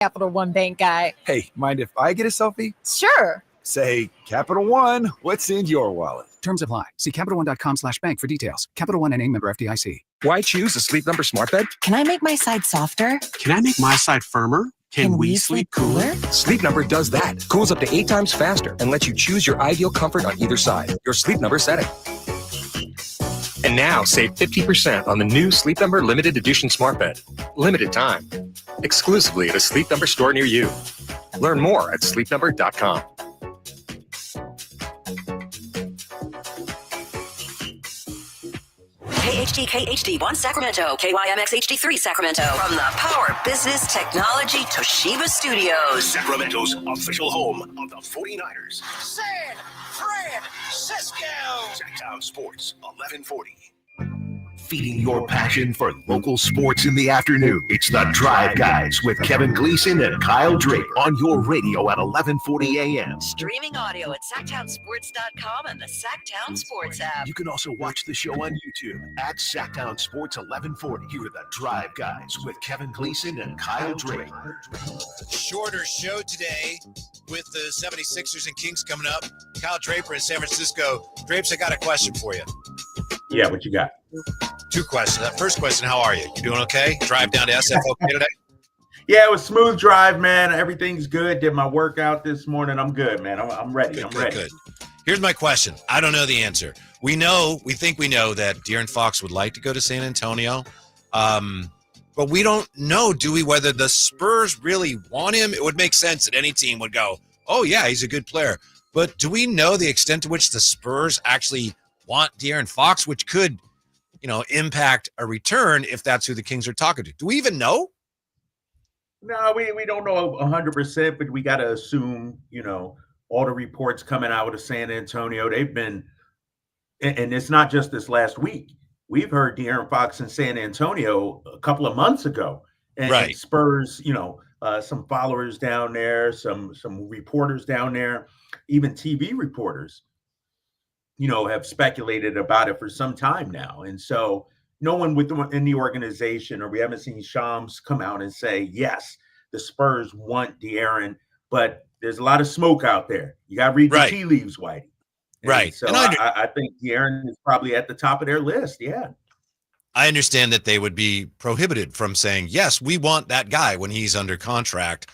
Capital One Bank guy. Hey, mind if I get a selfie? Sure. Say, Capital One, what's in your wallet? Terms apply. See CapitalOne.com/bank for details. Capital One and a member FDIC. Why choose a Sleep Number smart bed? Can I make my side softer? Can I make my side firmer? Can we sleep cooler? Sleep Number does that. Cools up to 8 times faster and lets you choose your ideal comfort on either side. Your Sleep Number setting. And now save 50% on the new Sleep Number limited edition smart bed. Limited time. Exclusively at a Sleep Number store near you. Learn more at sleepnumber.com. KHD1 Sacramento, KYMX HD3 Sacramento. From the Power Business Technology Toshiba Studios. Sacramento's official home of the 49ers. San Francisco. Sacktown Sports, 1140. Feeding your passion for local sports in the afternoon. It's the Drive Guys with Kevin Gleason and Kyle Drake on your radio at 1140 a.m. Streaming audio at SacktownSports.com and the Sacktown Sports app. You can also watch the show on YouTube at Sacktown Sports 1140. Here are the Drive Guys with Kevin Gleason and Kyle Drake. Shorter show today with the 76ers and Kings coming up. Kyle Draper in San Francisco. Drapes, I got a question for you. Yeah, what you got? 2 questions. First question, how are you? You doing okay? Drive down to SF okay today? Yeah, it was smooth drive, man. Everything's good. Did my workout this morning. I'm good, man. I'm ready. I'm ready. Good. Here's my question. I don't know the answer. We think we know that De'Aaron Fox would like to go to San Antonio. But we don't know, do we, whether the Spurs really want him? It would make sense that any team would go, oh, yeah, he's a good player. But do we know the extent to which the Spurs actually want De'Aaron Fox, which could, impact a return if that's who the Kings are talking to? Do we even know? No, we don't know 100%, but we got to assume, all the reports coming out of San Antonio, they've been, and it's not just this last week. We've heard De'Aaron Fox in San Antonio a couple of months ago. And Spurs, some followers down there, some reporters down there, even TV reporters, have speculated about it for some time now. And so no one in the organization, or we haven't seen Shams come out and say, yes, the Spurs want De'Aaron, but there's a lot of smoke out there. You got to read the tea leaves, Whitey. Right. So I think De'Aaron is probably at the top of their list. Yeah. I understand that they would be prohibited from saying, yes, we want that guy when he's under contract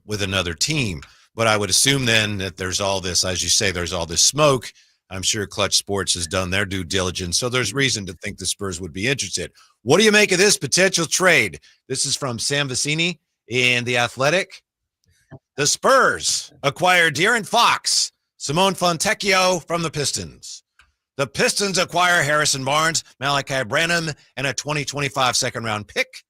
with another team. But I would assume then that there's all this, as you say, there's all this smoke. I'm sure Clutch Sports has done their due diligence. So there's reason to think the Spurs would be interested. What do you make of this potential trade? This is from Sam Vecini in The Athletic. The Spurs acquire De'Aaron Fox, Simone Fontecchio from the Pistons. The Pistons acquire Harrison Barnes, Malachi Branham, and a 2025 second-round pick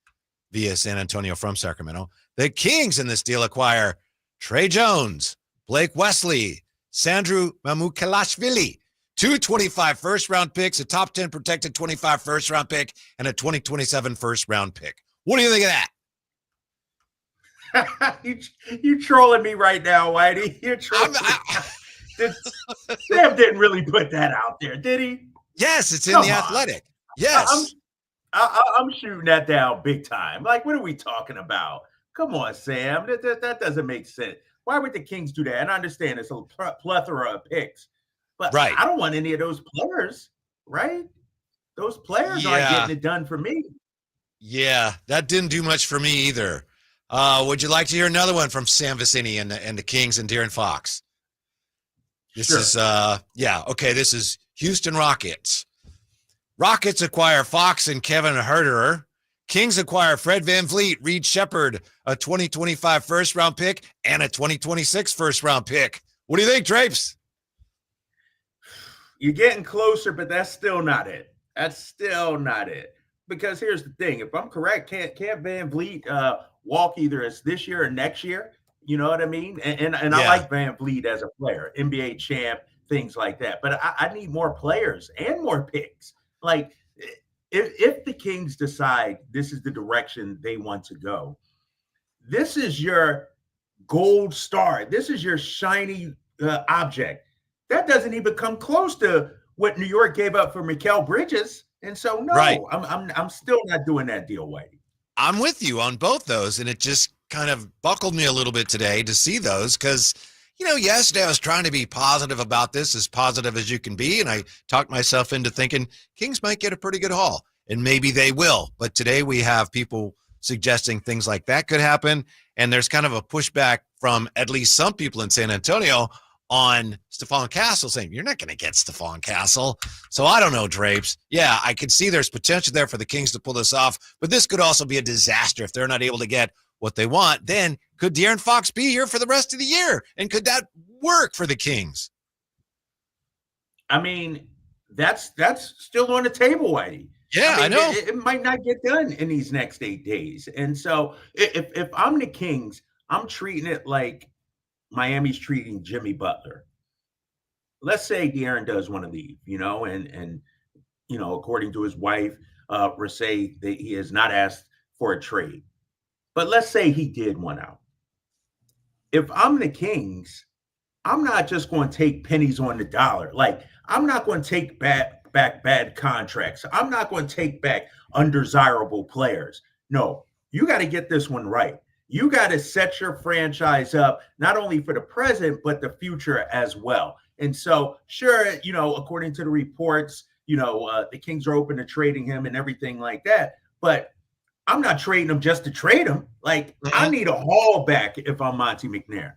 via San Antonio from Sacramento. The Kings in this deal acquire Trey Jones, Blake Wesley, Sandru Mamukelashvili, 2 25 first-round picks, a top 10 protected 25 first-round pick, and a 2027 first-round pick. What do you think of that? you trolling me right now, Whitey. You're trolling me. Sam didn't really put that out there, did he? Yes, it's in The Athletic. Yes. I'm shooting that down big time. Like, what are we talking about? Come on, Sam. That doesn't make sense. Why would the Kings do that? And I understand it's a plethora of picks, but I don't want any of those players, right? Those players aren't getting it done for me. Yeah, that didn't do much for me either. Would you like to hear another one from Sam Vecini and the Kings and De'Aaron Fox? This is, this is Houston Rockets. Rockets acquire Fox and Kevin Huerter. Kings acquire Fred VanVleet, Reed Shepard, a 2025 first-round pick, and a 2026 first-round pick. What do you think, Drapes? You're getting closer, but that's still not it. That's still not it. Because here's the thing. If I'm correct, can't VanVleet walk either as this year or next year? You know what I mean? And I like VanVleet as a player, NBA champ, things like that. But I need more players and more picks. Like, if the Kings decide this is the direction they want to go, this is your gold star. This is your shiny object. That doesn't even come close to what New York gave up for Mikal Bridges. And so, no, I'm still not doing that deal, Whitey. I'm with you on both those, and it just kind of buckled me a little bit today to see those because, yesterday I was trying to be positive about this, as positive as you can be, and I talked myself into thinking Kings might get a pretty good haul, and maybe they will. But today we have people suggesting things like that could happen, and there's kind of a pushback from at least some people in San Antonio on Stephon Castle saying, you're not going to get Stephon Castle. So I don't know, Drapes. Yeah, I could see there's potential there for the Kings to pull this off, but this could also be a disaster if they're not able to get what they want. Then could De'Aaron Fox be here for the rest of the year? And could that work for the Kings? I mean, that's still on the table, Whitey. Yeah, I know. It might not get done in these next 8 days. And so if I'm the Kings, I'm treating it like Miami's treating Jimmy Butler. Let's say De'Aaron does want to leave, and according to his wife, Rasay, that he has not asked for a trade. But let's say he did want out. If I'm the Kings, I'm not just going to take pennies on the dollar. Like, I'm not going to take back bad contracts. I'm not going to take back undesirable players. No, you got to get this one right. You got to set your franchise up not only for the present, but the future as well. And so, sure, according to the reports, the Kings are open to trading him and everything like that. But I'm not trading him just to trade him. Like, I need a haul back if I'm Monty McNair.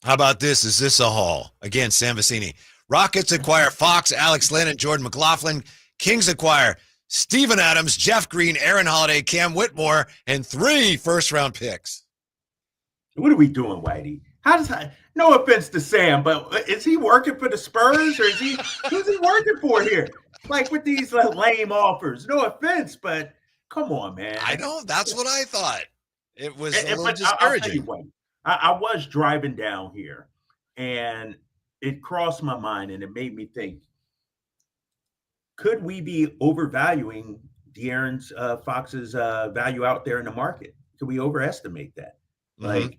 How about this? Is this a haul? Again, Sam Vecini. Rockets acquire Fox, Alex Lynn, and Jordan McLaughlin. Kings acquire Steven Adams, Jeff Green, Aaron Holiday, Cam Whitmore, and 3 first-round picks. What are we doing, Whitey? How does that? No offense to Sam, but is he working for the Spurs, or who's he working for here? Like, with these lame offers. No offense, but come on, man. I know. That's what I thought. It was a little I'll discouraging. tell you what, I was driving down here, and it crossed my mind, and it made me think: could we be overvaluing De'Aaron Fox's value out there in the market? Could we overestimate that? Like,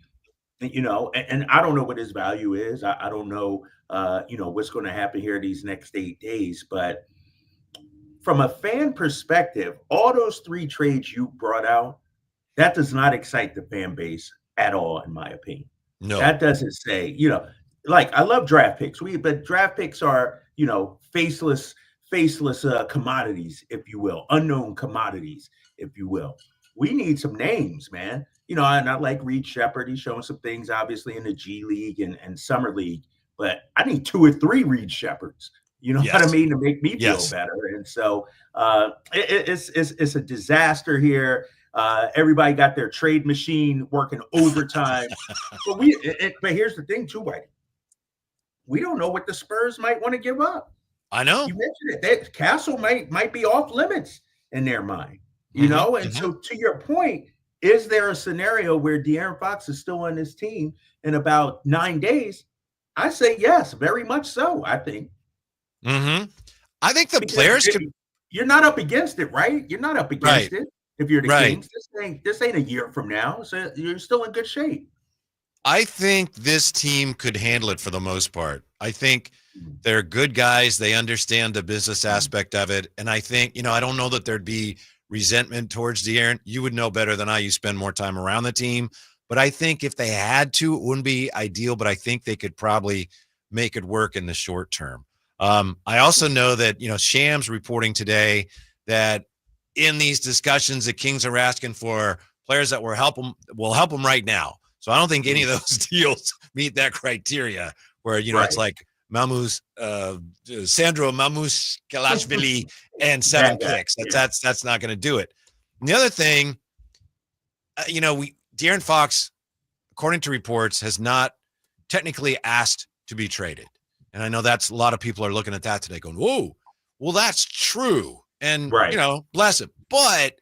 and I don't know what his value is. I don't know, what's going to happen here these next 8 days. But from a fan perspective, all those 3 trades you brought out, that does not excite the fan base at all, in my opinion. No, that doesn't say, like, I love draft picks. But draft picks are, faceless commodities, if you will, unknown commodities, if you will. We need some names, man. And I like Reed Shepherd. He's showing some things, obviously, in the G League and Summer League. But I need 2 or 3 Reed Shepherds, what I mean, to make me feel better. And so it's a disaster here. Everybody got their trade machine working overtime. But here's the thing, too, Whitey. We don't know what the Spurs might want to give up. I know. You mentioned it. That Castle might be off limits in their mind, So to your point, is there a scenario where De'Aaron Fox is still on this team in about 9 days? I say yes, very much so, I think. I think the players could. You're not up against it, right? You're not up against it if you're the Kings. This ain't a year from now, so you're still in good shape. I think this team could handle it for the most part. I think they're good guys. They understand the business aspect of it. And I think, I don't know that there'd be resentment towards De'Aaron. You would know better than I. You spend more time around the team. But I think if they had to, it wouldn't be ideal, but I think they could probably make it work in the short term. I also know that, Shams reporting today that in these discussions, the Kings are asking for players that will help them right now. So I don't think any of those deals meet that criteria where, it's like Sandro Mamukelashvili and 7 picks. That's not going to do it. And the other thing, De'Aaron Fox, according to reports, has not technically asked to be traded. And I know that's a lot of people are looking at that today going, whoa, well, that's true. And, bless it. But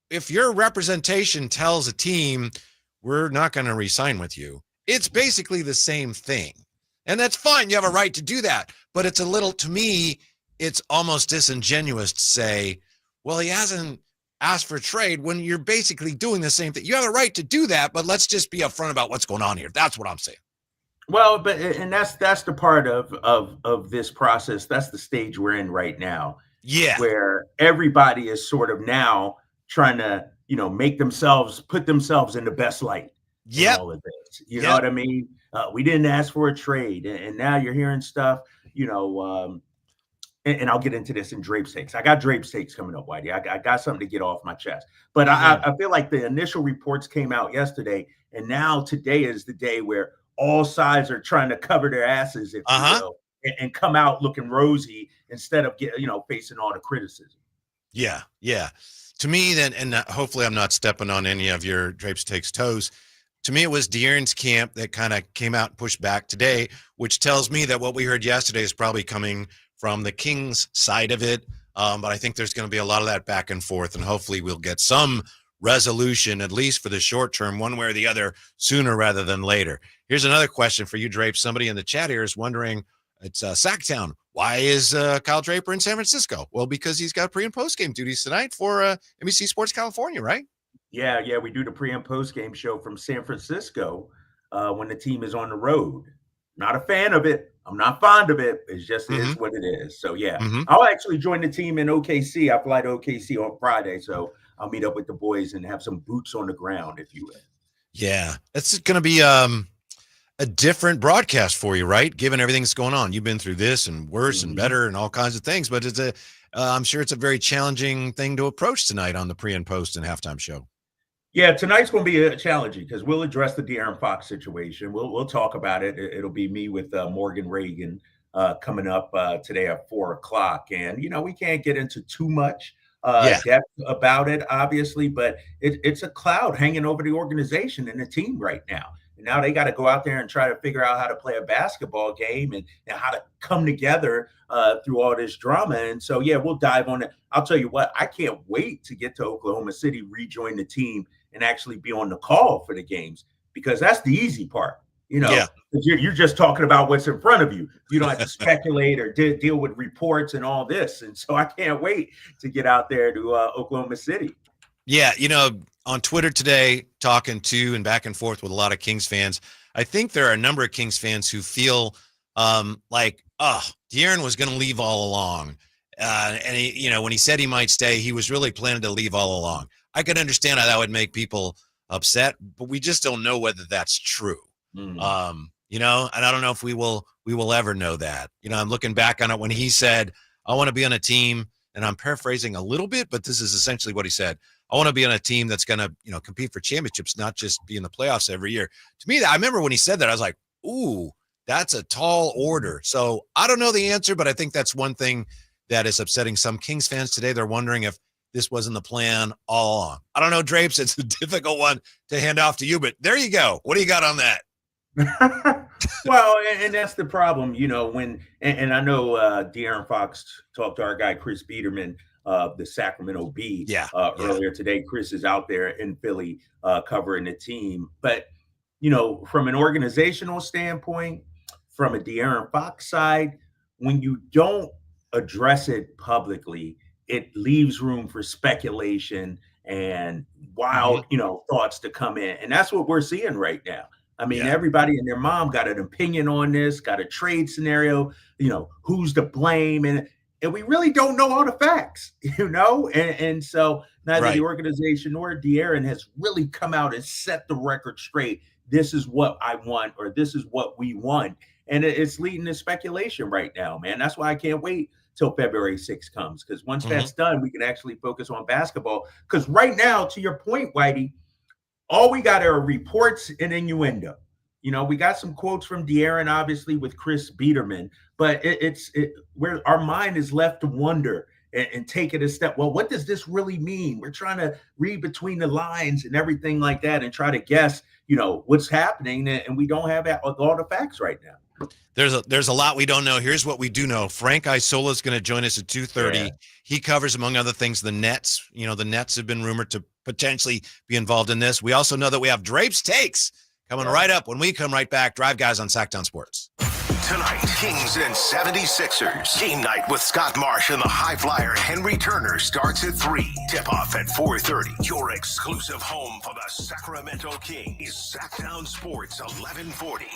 if your representation tells a team, we're not going to re-sign with you, it's basically the same thing. And that's fine. You have a right to do that. But it's a little, to me, it's almost disingenuous to say, well, he hasn't asked for trade when you're basically doing the same thing. You have a right to do that, but let's just be upfront about what's going on here. That's what I'm saying. Well, and that's the part of this process. That's the stage we're in right now. Yeah. Where everybody is sort of now trying to, put themselves in the best light. Yep. All of this, you know what I mean? We didn't ask for a trade, and now you're hearing stuff, and I'll get into this in Drape's takes. I got Drape's takes coming up, Whitey. I got something to get off my chest. But I feel like the initial reports came out yesterday, and now today is the day where all sides are trying to cover their asses, if you will, and come out looking rosy instead of facing all the criticism. Yeah. To me, then, and hopefully I'm not stepping on any of your Drape's takes toes. To me, it was De'Aaron's camp that kind of came out and pushed back today, which tells me that what we heard yesterday is probably coming from the Kings side of it. But I think there's going to be a lot of that back and forth, and hopefully we'll get some resolution, at least for the short term, one way or the other, sooner rather than later. Here's another question for you, Drape. Somebody in the chat here is wondering, it's Sacktown. Why is Kyle Draper in San Francisco? Well, because he's got pre- and post-game duties tonight for NBC Sports California, right? Yeah, we do the pre- and post-game show from San Francisco when the team is on the road. Not a fan of it. I'm not fond of it. It just is what it is. So, I'll actually join the team in OKC. I fly to OKC on Friday, so I'll meet up with the boys and have some boots on the ground, if you will. Yeah, it's going to be a different broadcast for you, right? Given everything that's going on. You've been through this and worse and better and all kinds of things, but I'm sure it's a very challenging thing to approach tonight on the pre- and post and halftime show. Yeah, tonight's going to be challenging because we'll address the De'Aaron Fox situation. We'll talk about it. It'll be me with Morgan Reagan coming up today at 4:00. And, we can't get into too much depth about it, obviously, but it's a cloud hanging over the organization and the team right now. And now they got to go out there and try to figure out how to play a basketball game and how to come together through all this drama. And so, we'll dive on it. I'll tell you what, I can't wait to get to Oklahoma City, rejoin the team, and actually be on the call for the games, because that's the easy part. You're just talking about what's in front of you. You don't have to speculate or deal with reports and all this. And so I can't wait to get out there to Oklahoma City. Yeah, on Twitter today, talking to and back and forth with a lot of Kings fans, I think there are a number of Kings fans who feel like, De'Aaron was going to leave all along. And he, when he said he might stay, he was really planning to leave all along. I can understand how that would make people upset, but we just don't know whether that's true. And I don't know if we will ever know that. I'm looking back on it when he said, I want to be on a team, and I'm paraphrasing a little bit, but this is essentially what he said. I want to be on a team that's going to, compete for championships, not just be in the playoffs every year. To me, I remember when he said that, I was like, ooh, that's a tall order. So I don't know the answer, but I think that's one thing that is upsetting some Kings fans today. They're wondering if this wasn't the plan all along. I don't know, Drapes. It's a difficult one to hand off to you, but there you go. What do you got on that? Well, and that's the problem, when and I know De'Aaron Fox talked to our guy Chris Biederman of the Sacramento Bee earlier today. Chris is out there in Philly covering the team. But, from an organizational standpoint, from a De'Aaron Fox side, when you don't address it publicly, it leaves room for speculation and wild, thoughts to come in. And that's what we're seeing right now. I mean, everybody and their mom got an opinion on this, got a trade scenario, who's to blame. And we really don't know all the facts, and so neither the organization nor De'Aaron has really come out and set the record straight. This is what I want, or this is what we want. And it's leading to speculation right now, man. That's why I can't wait till February 6th comes, because once that's done, we can actually focus on basketball. Because right now, to your point, Whitey, all we got are reports and innuendo. We got some quotes from De'Aaron, obviously, with Chris Biederman, but it's where our mind is left to wonder and take it a step. Well, what does this really mean? We're trying to read between the lines and everything like that and try to guess, what's happening. And we don't have all the facts right now. There's a lot we don't know. Here's what we do know. Frank Isola is going to join us at 2:30. Yeah. He covers, among other things, the Nets. The Nets have been rumored to potentially be involved in this. We also know that we have Drape's Takes coming right up when we come right back. Drive Guys on Sacktown Sports. Tonight, Kings and 76ers. Game night with Scott Marsh and the high flyer Henry Turner starts at 3. Tip-off at 4:30. Your exclusive home for the Sacramento Kings. Sacktown Sports 1140.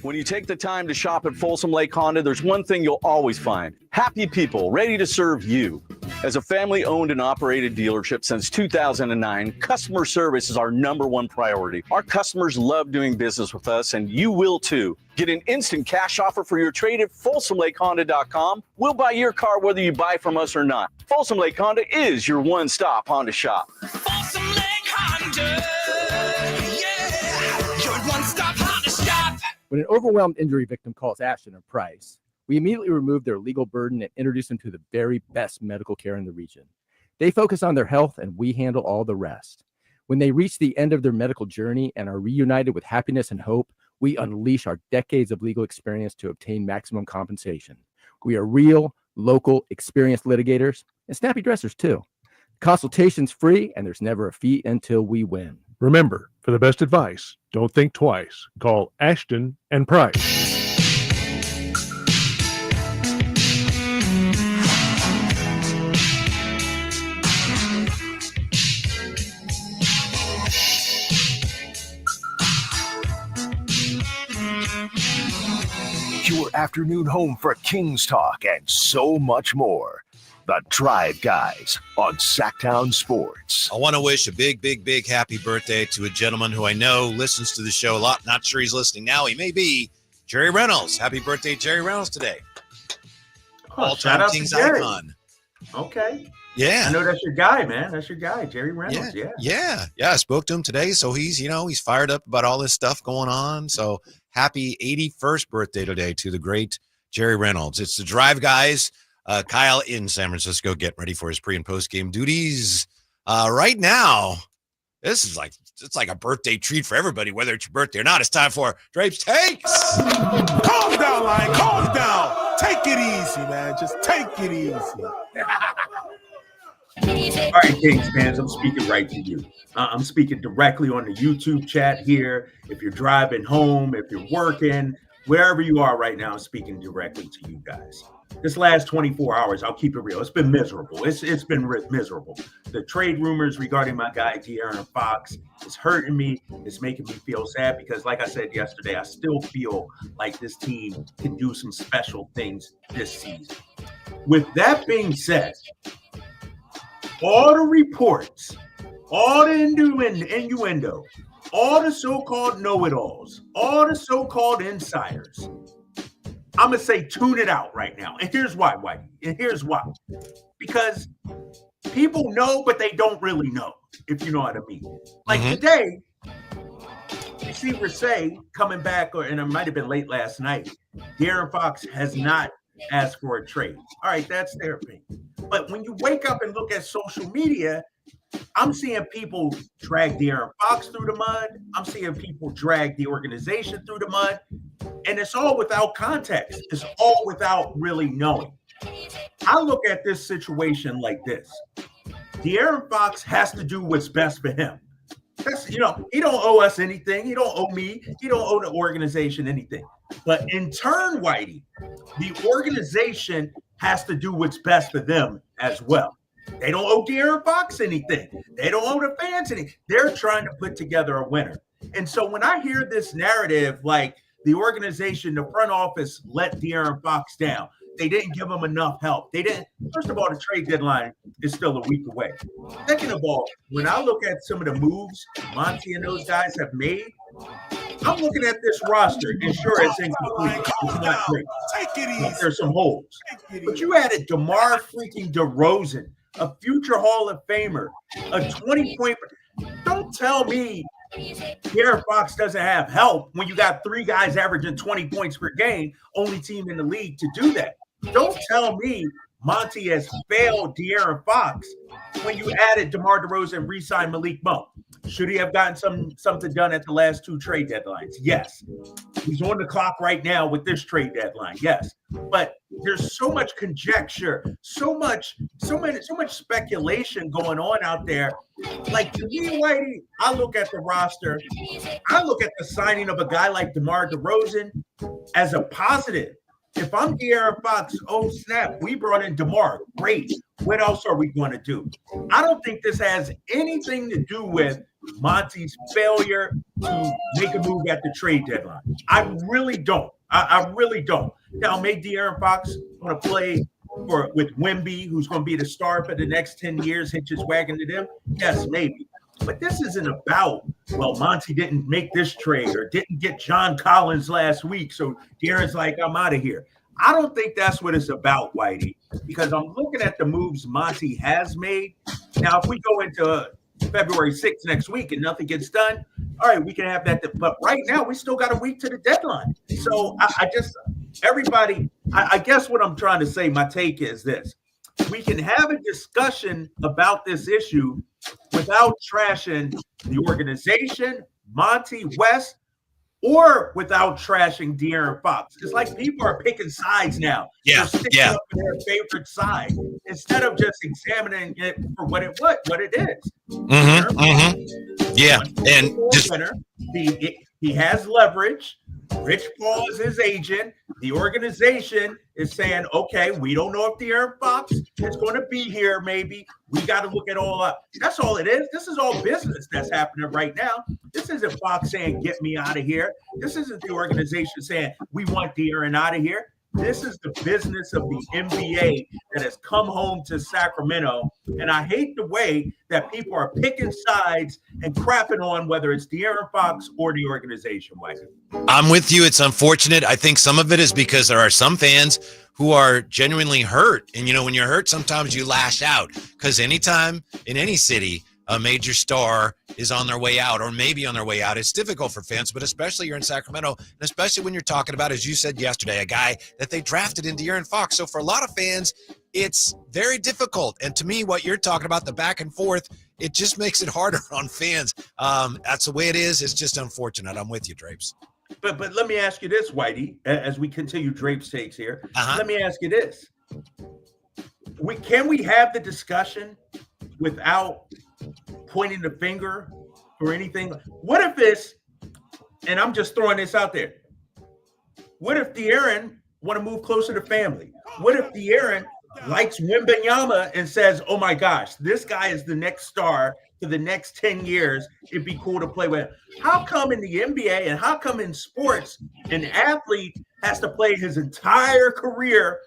When you take the time to shop at Folsom Lake Honda, there's one thing you'll always find. Happy people ready to serve you. As a family-owned and operated dealership since 2009, customer service is our #1 priority. Our customers love doing business with us, and you will too. Get an instant cash offer for your trade at FolsomLakeHonda.com. We'll buy your car whether you buy from us or not. Folsom Lake Honda is your one-stop Honda shop. Folsom Lake Honda, yeah, your one-stop Honda shop. When an overwhelmed injury victim calls Ashton or Price, we immediately remove their legal burden and introduce them to the very best medical care in the region. They focus on their health, and we handle all the rest. When they reach the end of their medical journey and are reunited with happiness and hope, we unleash our decades of legal experience to obtain maximum compensation. We are real, local, experienced litigators and snappy dressers too. Consultation's free, and there's never a fee until we win. Remember, for the best advice, don't think twice. Call Ashton and Price. Your afternoon home for Kings Talk and so much more. The Drive Guys on Sacktown Sports. I want to wish a big, big, big happy birthday to a gentleman who I know listens to the show a lot. Not sure he's listening now. He may be. Jerry Reynolds. Happy birthday, Jerry Reynolds, today. All-time Kings icon. Okay. Yeah. I know that's your guy, man. That's your guy, Jerry Reynolds. Yeah. I spoke to him today, so he's fired up about all this stuff going on. So happy 81st birthday today to the great Jerry Reynolds. It's the Drive Guys. Kyle in San Francisco getting ready for his pre and post game duties. Right now, it's like a birthday treat for everybody, whether it's your birthday or not. It's time for Drape's Takes. Calm down, Lion. Calm down. Take it easy, man. Just take it easy. All right, Kings fans, I'm speaking right to you. I'm speaking directly on the YouTube chat here. If you're driving home, if you're working, wherever you are right now, I'm speaking directly to you guys. This last 24 hours, I'll keep it real. It's been miserable. It's been miserable. The trade rumors regarding my guy, De'Aaron Fox, is hurting me. It's making me feel sad because, like I said yesterday, I still feel like this team can do some special things this season. With that being said, all the reports, all the innuendo, all the so-called know-it-alls, all the so-called insiders, I'm going to say tune it out right now. And here's why, Whitey. And here's why. Because people know, but they don't really know, if you know what I mean. Like today, you see Rasay coming back, and it might have been late last night. De'Aaron Fox has not asked for a trade. All right, that's their opinion. But when you wake up and look at social media, I'm seeing people drag De'Aaron Fox through the mud. I'm seeing people drag the organization through the mud. And it's all without context. It's all without really knowing. I look at this situation like this. De'Aaron Fox has to do what's best for him. That's, he don't owe us anything. He don't owe me. He don't owe the organization anything. But in turn, Whitey, the organization has to do what's best for them as well. They don't owe De'Aaron Fox anything. They don't owe the fans anything. They're trying to put together a winner. And so when I hear this narrative, like the organization, the front office let De'Aaron Fox down, they didn't give him enough help. They didn't. First of all, the trade deadline is still a week away. Second of all, when I look at some of the moves Monty and those guys have made, I'm looking at this roster, and sure, it's incomplete. It's not great. Take it easy. There's some holes. But you added DeMar freaking DeRozan, a future Hall of Famer, a 20-point. Don't tell me De'Aaron Fox doesn't have help when you got three guys averaging 20 points per game, only team in the league to do that. Don't tell me Monty has failed De'Aaron Fox when you added DeMar DeRozan and re-signed Malik Monk. Should he have gotten something done at the last two trade deadlines? Yes. He's on the clock right now with this trade deadline. Yes. But there's so much conjecture, so much speculation going on out there. Like, to me, Whitey, I look at the roster, I look at the signing of a guy like DeMar DeRozan as a positive. If I'm De'Aaron Fox, oh snap, we brought in DeMar. Great. What else are we going to do? I don't think this has anything to do with Monty's failure to make a move at the trade deadline. I really don't. I really don't. Now, may De'Aaron Fox want to play with Wemby, who's going to be the star for the next 10 years, hitch his wagon to them? Yes, maybe. But this isn't about, well, Monty didn't make this trade or didn't get John Collins last week, so De'Aaron's like, I'm out of here. I don't think that's what it's about, Whitey, because I'm looking at the moves Monty has made. Now, if we go into February 6th next week and nothing gets done, all right, we can have that. But right now, we still got a week to the deadline. So I guess what I'm trying to say, my take is this. We can have a discussion about this issue without trashing the organization, Monty, West, or without trashing De'Aaron Fox. It's like people are picking sides now. Yeah, They're sticking up to their favorite side instead of just examining it for what it is. Yeah, and just winner. He has leverage. Rich Paul is his agent. The organization is saying, okay, we don't know if De'Aaron Fox is going to be here. Maybe we got to look it all up. That's all it is. This is all business that's happening right now. This isn't Fox saying, get me out of here. This isn't the organization saying, we want De'Aaron out of here. This is the business of the NBA that has come home to Sacramento. And I hate the way that people are picking sides and crapping on whether it's De'Aaron Fox or the organization, Mike. I'm with you. It's unfortunate. I think some of it is because there are some fans who are genuinely hurt. And, when you're hurt, sometimes you lash out because anytime in any city, a major star is on their way out or maybe on their way out, it's difficult for fans, but especially you're in Sacramento, and especially when you're talking about, as you said yesterday, a guy that they drafted in De'Aaron Fox. So for a lot of fans, it's very difficult. And to me, what you're talking about, the back and forth, it just makes it harder on fans. That's the way it is. It's just unfortunate. I'm with you, Drapes. But let me ask you this, Whitey, as we continue Drapes takes here. Let me ask you this. Can we have the discussion without pointing the finger or anything? What if it's, and I'm just throwing this out there, what if De'Aaron want to move closer to family? What if De'Aaron likes Wembanyama and says, oh my gosh, this guy is the next star for the next 10 years. It'd be cool to play with him. How come in the NBA and how come in sports an athlete has to play his entire career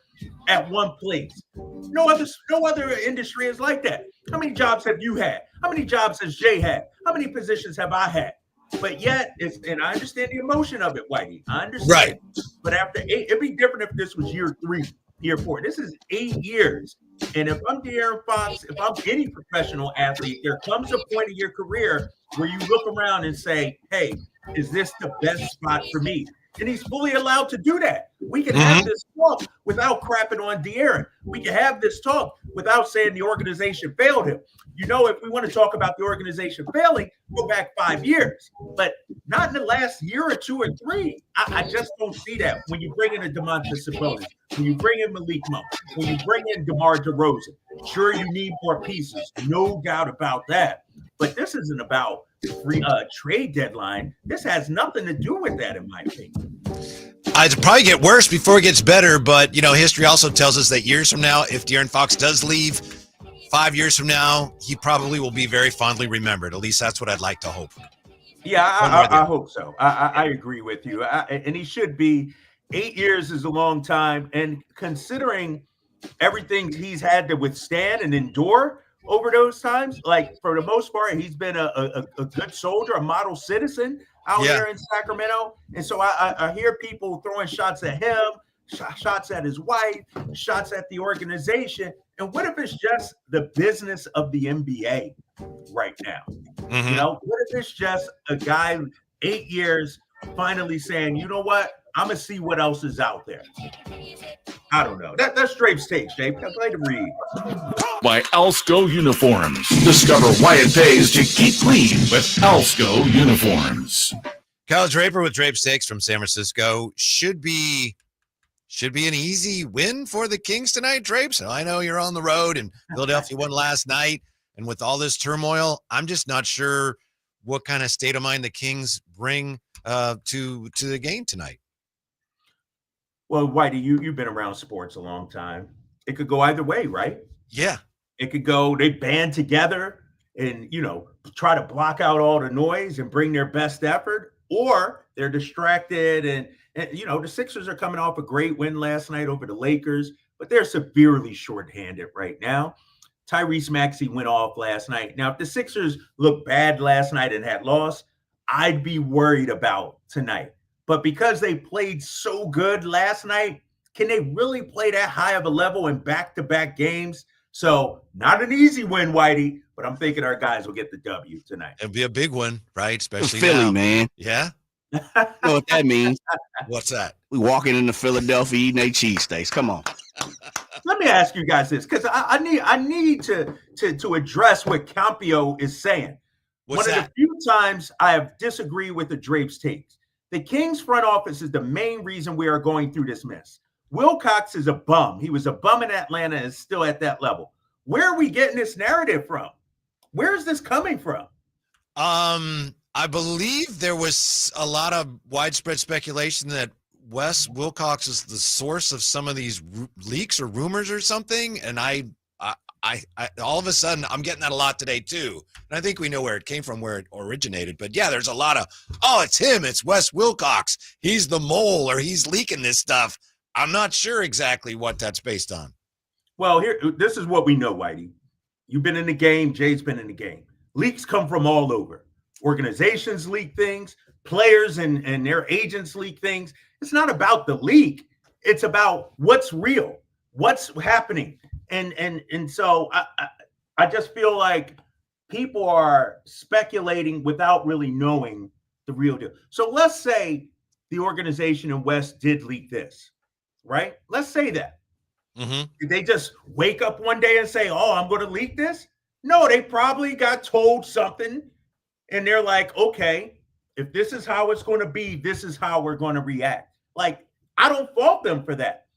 at one place? No other industry is like that. How many jobs have you had? How many jobs has Jay had? How many positions have I had? But yet, and I understand the emotion of it, Whitey. I understand. Right. But after 8, it'd be different if this was year 3, year 4. This is 8 years. And if I'm De'Aaron Fox, if I'm any professional athlete, there comes a point in your career where you look around and say, hey, is this the best spot for me? And he's fully allowed to do that. We can have this talk without crapping on De'Aaron. We can have this talk without saying the organization failed him. If we want to talk about the organization failing, go back 5 years, but not in the last year or 2 or 3. I just don't see that. When you bring in a Domantas Sabonis, when you bring in Malik Monk, when you bring in DeMar DeRozan, sure, you need more pieces, no doubt about that. But this isn't about trade deadline. This has nothing to do with that, in my opinion. It'll probably get worse before it gets better, but history also tells us that years from now, if De'Aaron Fox does leave, 5 years from now, he probably will be very fondly remembered. At least that's what I'd like to hope. Yeah, I hope so. I agree with you. And he should be. 8 years is a long time. And considering everything he's had to withstand and endure over those times, like for the most part, he's been a good soldier, a model citizen out there in Sacramento. And so I hear people throwing shots at him, shots at his wife, shots at the organization. And what if it's just the business of the NBA right now? What if it's just a guy 8 years finally saying, you know what? I'm going to see what else is out there. I don't know. That's Drape's takes, Jay. Play the read. By Alsco Uniforms. Discover why it pays to keep clean with Alsco Uniforms. Kyle Draper with Drape's takes from San Francisco. Should be an easy win for the Kings tonight, Drapes. I know you're on the road and Philadelphia won last night. And with all this turmoil, I'm just not sure what kind of state of mind the Kings bring to the game tonight. Well, Whitey, you've been around sports a long time. It could go either way, right? Yeah. It could go, they band together and, try to block out all the noise and bring their best effort, or they're distracted and the Sixers are coming off a great win last night over the Lakers, but they're severely shorthanded right now. Tyrese Maxey went off last night. Now, if the Sixers looked bad last night and had lost, I'd be worried about tonight. But because they played so good last night, can they really play that high of a level in back-to-back games? So not an easy win, Whitey, but I'm thinking our guys will get the W tonight. It'll be a big one, right? Especially Philly, now. man. Yeah? You know what that means? What's that? We walking into Philadelphia eating their cheesesteaks. Come on. Let me ask you guys this, because I need to address what Campio is saying. What's One that? of the few times I have disagreed with the Drapes takes. The Kings front office is the main reason we are going through this mess. Wilcox is a bum. He was a bum in Atlanta and is still at that level. Where are we getting this narrative from? Where is this coming from? I believe there was a lot of widespread speculation that Wes Wilcox is the source of some of these leaks or rumors or something. And I all of a sudden, I'm getting that a lot today too. And I think we know where it came from, where it originated. But yeah, there's a lot of, oh, it's him. It's Wes Wilcox. He's the mole, or he's leaking this stuff. I'm not sure exactly what that's based on. Well, this is what we know, Whitey. You've been in the game. Jay's been in the game. Leaks come from all over. Organizations leak things. Players and their agents leak things. It's not about the leak. It's about what's real, what's happening. And so I just feel like people are speculating without really knowing the real deal. So let's say the organization in West did leak this, right? Let's say that. Mm-hmm. Did they just wake up one day and say, oh, I'm going to leak this? No, they probably got told something and they're like, okay, if this is how it's going to be, this is how we're going to react. Like, I don't fault them for that.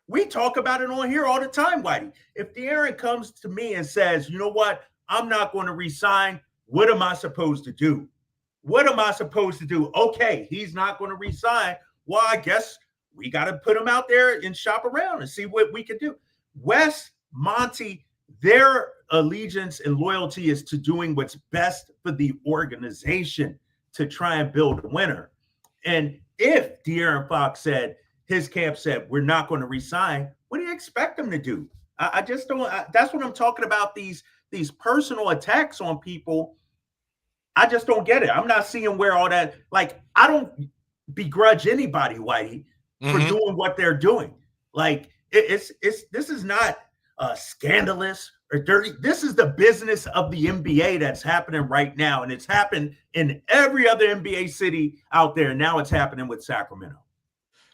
We talk about it on here all the time, Whitey. If De'Aaron comes to me and says, you know what, I'm not going to resign, what am I supposed to do? What am I supposed to do? Okay, he's not going to resign. Well, I guess we got to put him out there and shop around and see what we can do. Wes, Monty, their allegiance and loyalty is to doing what's best for the organization to try and build a winner. And if De'Aaron Fox said, his camp said, we're not going to resign, what do you expect them to do? I just don't. That's what I'm talking about, these personal attacks on people. I just don't get it. I'm not seeing where all that, like, I don't begrudge anybody, Whitey, for doing what they're doing. Like, this is not scandalous or dirty. This is the business of the NBA that's happening right now. And it's happened in every other NBA city out there. Now it's happening with Sacramento.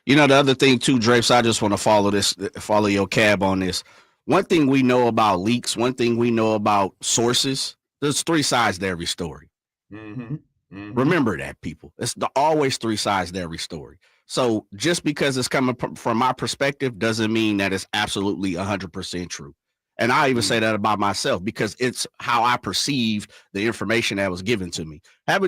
You know, the other thing too, Drapes, I just want to follow your cab on this. One thing we know about leaks, one thing we know about sources, there's three sides to every story. Remember that, people. It's always three sides to every story. So just because it's coming from my perspective doesn't mean that it's absolutely 100% true. And I even say that about myself because it's how I perceived the information that was given to me. Have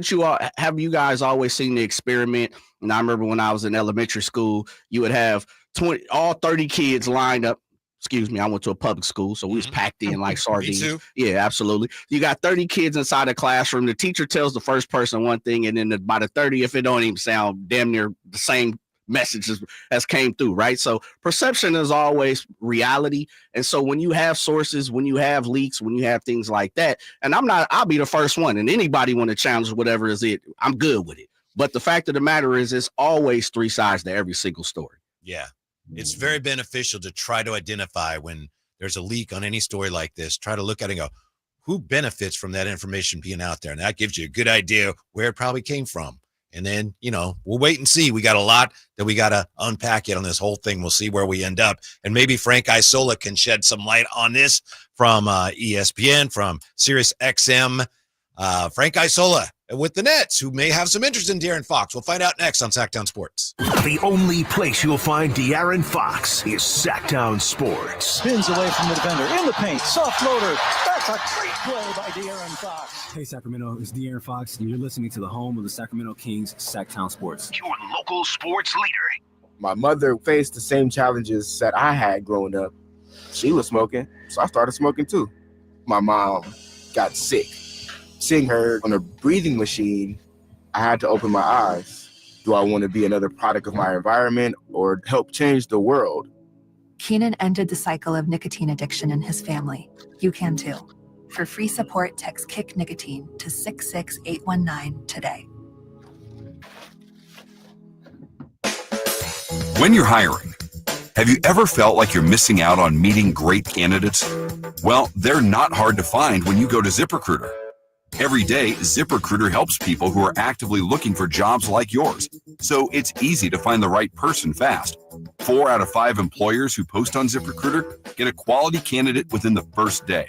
you guys always seen the experiment? And I remember when I was in elementary school, you would have 30 kids lined up. Excuse me, I went to a public school, so we was packed in like sardines. Me too. Yeah, absolutely. You got 30 kids inside the classroom. The teacher tells the first person one thing, and then by the 30th, it don't even sound damn near the same messages as came through, right? So perception is always reality. And so when you have sources, when you have leaks, when you have things like that, and I'll be the first one, and anybody want to challenge whatever is it, I'm good with it. But the fact of the matter is, it's always three sides to every single story. Yeah. It's very beneficial to try to identify when there's a leak on any story like this. Try to look at it and go, who benefits from that information being out there? And that gives you a good idea where it probably came from. And then, we'll wait and see. We got a lot that we got to unpack yet on this whole thing. We'll see where we end up. And maybe Frank Isola can shed some light on this from ESPN, from Sirius XM. Frank Isola with the Nets, who may have some interest in De'Aaron Fox. We'll find out next on Sacktown Sports. The only place you'll find De'Aaron Fox is Sacktown Sports. Spins away from the defender, in the paint, soft floater. That's a great play by De'Aaron Fox. Hey, Sacramento, it's De'Aaron Fox, and you're listening to the home of the Sacramento Kings, Sacktown Sports. Your local sports leader. My mother faced the same challenges that I had growing up. She was smoking, so I started smoking too. My mom got sick. Seeing her on a breathing machine, I had to open my eyes. Do I want to be another product of my environment or help change the world? Keenan ended the cycle of nicotine addiction in his family. You can too. For free support, text Kick Nicotine to 66819 today. When you're hiring, have you ever felt like you're missing out on meeting great candidates? Well, they're not hard to find when you go to ZipRecruiter. Every day, ZipRecruiter helps people who are actively looking for jobs like yours, so it's easy to find the right person fast. 4 out of 5 employers who post on ZipRecruiter get a quality candidate within the first day.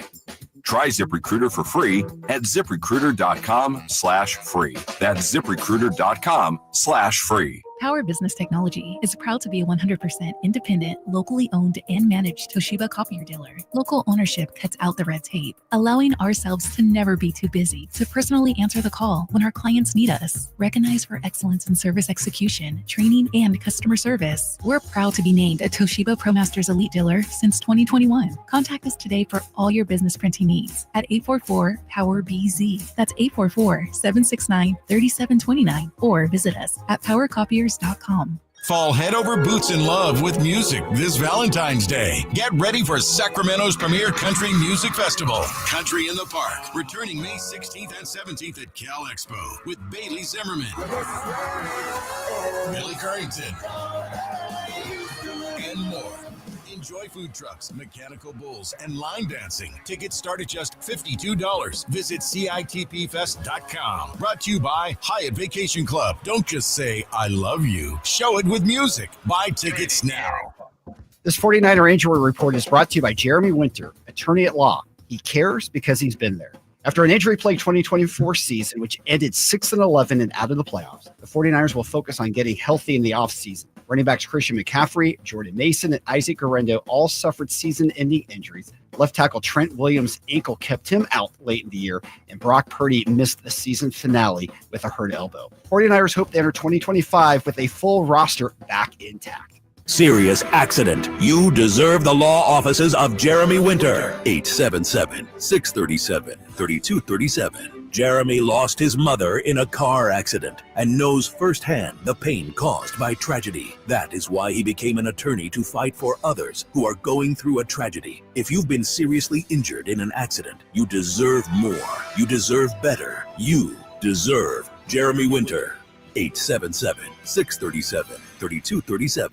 Try ZipRecruiter for free at ZipRecruiter.com/free. That's ZipRecruiter.com/free. Power Business Technology is proud to be a 100% independent, locally owned and managed Toshiba copier dealer. Local ownership cuts out the red tape, allowing ourselves to never be too busy to personally answer the call when our clients need us. Recognized for excellence in service execution, training, and customer service, we're proud to be named a Toshiba ProMasters Elite Dealer since 2021. Contact us today for all your business printing needs at 844-POWER-BZ. That's 844-769-3729, or visit us at powercopiers.com. Fall head over boots in love with music this Valentine's Day. Get ready for Sacramento's premier country music festival, Country in the Park, returning May 16th and 17th at Cal Expo with Bailey Zimmerman, Billy Currington, and more. Enjoy food trucks, mechanical bulls, and line dancing. Tickets start at just $52. Visit CITPfest.com. Brought to you by Hyatt Vacation Club. Don't just say, I love you. Show it with music. Buy tickets now. This 49er Injury Report is brought to you by Jeremy Winter, attorney at law. He cares because he's been there. After an injury-plagued 2024 season, which ended 6-11 and out of the playoffs, the 49ers will focus on getting healthy in the offseason. Running backs Christian McCaffrey, Jordan Mason, and Isaac Guerrero all suffered season-ending injuries. Left tackle Trent Williams' ankle kept him out late in the year, and Brock Purdy missed the season finale with a hurt elbow. 49ers hope to enter 2025 with a full roster back intact. Serious accident. You deserve the law offices of Jeremy Winter. 877-637-3237. Jeremy lost his mother in a car accident and knows firsthand the pain caused by tragedy. That is why he became an attorney to fight for others who are going through a tragedy. If you've been seriously injured in an accident, you deserve more. You deserve better. You deserve Jeremy Winter. 877-637-3237.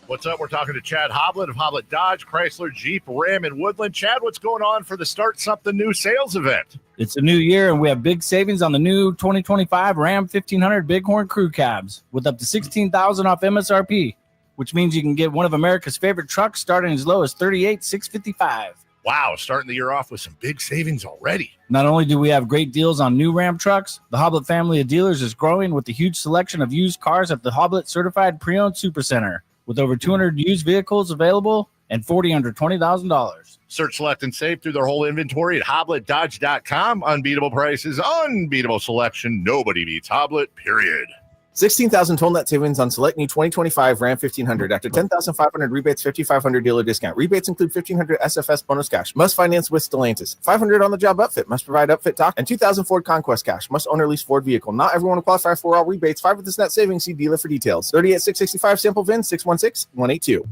What's up? We're talking to Chad Hoblet of Hoblet Dodge, Chrysler, Jeep, Ram, and Woodland. Chad, what's going on for the Start Something New sales event? It's a new year, and we have big savings on the new 2025 Ram 1500 Bighorn Crew Cabs with up to $16,000 off MSRP, which means you can get one of America's favorite trucks starting as low as $38,655. Wow, starting the year off with some big savings already. Not only do we have great deals on new Ram trucks, the Hoblet family of dealers is growing with a huge selection of used cars at the Hoblet Certified Pre-Owned Supercenter, with over 200 used vehicles available and 40 under $20,000. Search, select, and save through their whole inventory at HobletDodge.com. Unbeatable prices, unbeatable selection. Nobody beats Hoblet, period. 16,000 total net savings on select new 2025 Ram 1500. After 10,500 rebates, 5,500 dealer discount. Rebates include 1,500 SFS bonus cash. Must finance with Stellantis. 500 on the job upfit. Must provide upfit doc. And 2,000 Ford Conquest cash. Must own or lease Ford vehicle. Not everyone will qualify for all rebates. 5 of this net savings. See dealer for details. 38,665 sample VIN 616-182.